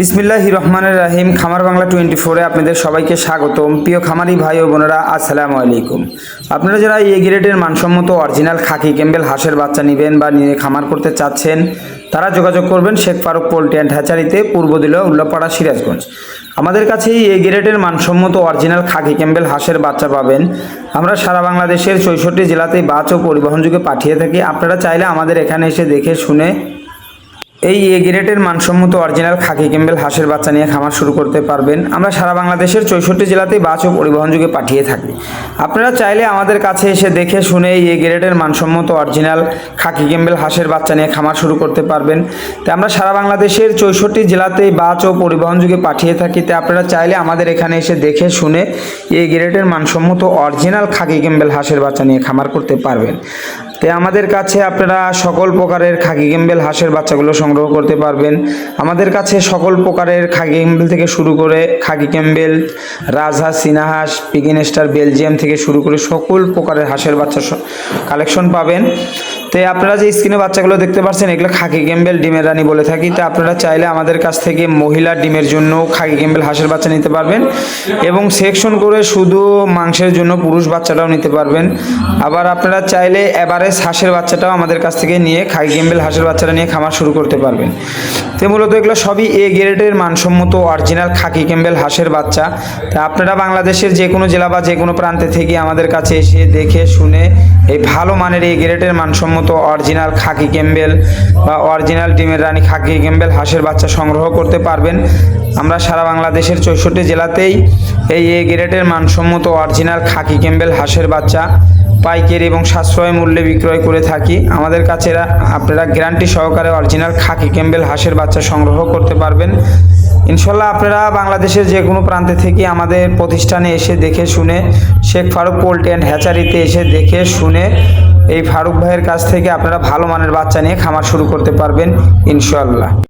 বিসমিল্লাহির রহমানির রহিম। খামার বাংলা 24-এ আপনাদের সবাইকে স্বাগতম। প্রিয় খামারি ভাই ও বোনেরা, আসসালামু আলাইকুম। আপনারা যারা এ গ্রেডের মানসম্মত অরিজিনাল খাকি ক্যাম্বেল হাঁসের বাচ্চা নেবেন বা নিয়ে খামার করতে চাচ্ছেন, তারা যোগাযোগ করবেন শেখ ফারুক পোল্ট্রি অ্যান্ড হ্যাচারিতে, পূর্ব দিলওয়া, উল্লাপাড়া, সিরাজগঞ্জ। আমাদের কাছে এ গ্রেডের মানসম্মত অরিজিনাল খাকি ক্যাম্বেল হাঁসের বাচ্চা পাবেন। আমরা সারা বাংলাদেশের 64 জেলাতেই বাস ও পরিবহনযোগে পাঠিয়ে থাকি। আপনারা চাইলে আমাদের এখানে এসে দেখে শুনে এই এ গ্রেডের মানসম্মত অরিজিনাল খাকি ক্যাম্বেল হাঁসের বাচ্চা নিয়ে খামার শুরু করতে পারবেন। আমরা সারা বাংলাদেশের 64 জেলাতেই বাস ও পরিবহনযোগে পাঠিয়ে থাকি। আপনারা চাইলে আমাদের কাছে এসে দেখে শুনে এই এ গ্রেডের মানসম্মত অরিজিনাল খাকি ক্যাম্বেল হাঁসের বাচ্চা নিয়ে খামার শুরু করতে পারবেন। তাই আমরা সারা বাংলাদেশের 64 জেলাতেই বাস ও পরিবহনযোগে পাঠিয়ে থাকি। তাই আপনারা চাইলে আমাদের এখানে এসে দেখে শুনে এই গ্রেডের মানসম্মত অরিজিনাল খাকি ক্যাম্বেল হাঁসের বাচ্চা নিয়ে খামার করতে পারবেন। তাই আমাদের কাছে আপনারা সকল প্রকারের খাকি ক্যাম্বেল হাঁসের বাচ্চাগুলো সংগ্রহ করতে পারবেন। আমাদের কাছে সকল প্রকারের খাকি ক্যাম্বেল থেকে শুরু করে খাকি ক্যাম্বেল, রাজহাঁস, চীনাহাঁস, পিকিং স্টার, বেলজিয়াম থেকে শুরু করে সকল প্রকারের হাঁসের বাচ্চা কালেকশন পাবেন। তাই আপনারা যে স্ক্রিনে বাচ্চাগুলো দেখতে পাচ্ছেন, এগুলো খাকি ক্যাম্বেল ডিমের রানী বলে থাকি। তা আপনারা চাইলে আমাদের কাছ থেকে মহিলা ডিমের জন্য খাকি ক্যাম্বেল হাঁসের বাচ্চা নিতে পারবেন এবং সেকশন করে শুধু মাংসের জন্য পুরুষ বাচ্চাটাও নিতে পারবেন। আবার আপনারা চাইলে এভারেজ হাঁসের বাচ্চাটাও আমাদের কাছ থেকে নিয়ে খাকি ক্যাম্বেল হাঁসের বাচ্চাটা নিয়ে খামার শুরু করতে পারবেন। তো মূলত এগুলো সবই এ গ্রেডের মানসম্মত অরিজিনাল খাকি ক্যাম্বেল হাঁসের বাচ্চা। তা আপনারা বাংলাদেশের যে কোনো জেলা বা যে কোনো প্রান্তে থেকে আমাদের কাছে এসে দেখে শুনে এই ভালো মানের এই গ্রেডের মানসম্মত অরিজিনাল খাকি ক্যাম্বেল বা অরিজিনাল ডিমের রানী খাকি ক্যাম্বেল হাঁসের বাচ্চা সংগ্রহ করতে পারবেন। আমরা সারা বাংলাদেশের 64 জেলাতেই এই এ গ্রেডের মানসম্মত অরিজিনাল খাকি ক্যাম্বেল হাঁসের বাচ্চা পাইকারি এবং সাশ্রয় মূল্যে বিক্রয় করে থাকি। আমাদের কাছে আপনারা গ্যারান্টি সহকারে অরিজিনাল খাকি ক্যাম্বেল হাঁসের বাচ্চা সংগ্রহ করতে পারবেন। ইনশাল্লাহ আপনারা বাংলাদেশের যে কোনো প্রান্তে থেকে আমাদের প্রতিষ্ঠানে এসে দেখে শুনে শেখ ফারুক পোল্ট্রি অ্যান্ড হ্যাচারিতে এসে দেখে শুনে এই ফারুক ভাইয়ের কাছ থেকে আপনারা ভালো মানের বাচ্চা নিয়ে খামার শুরু করতে পারবেন ইনশাল্লাহ।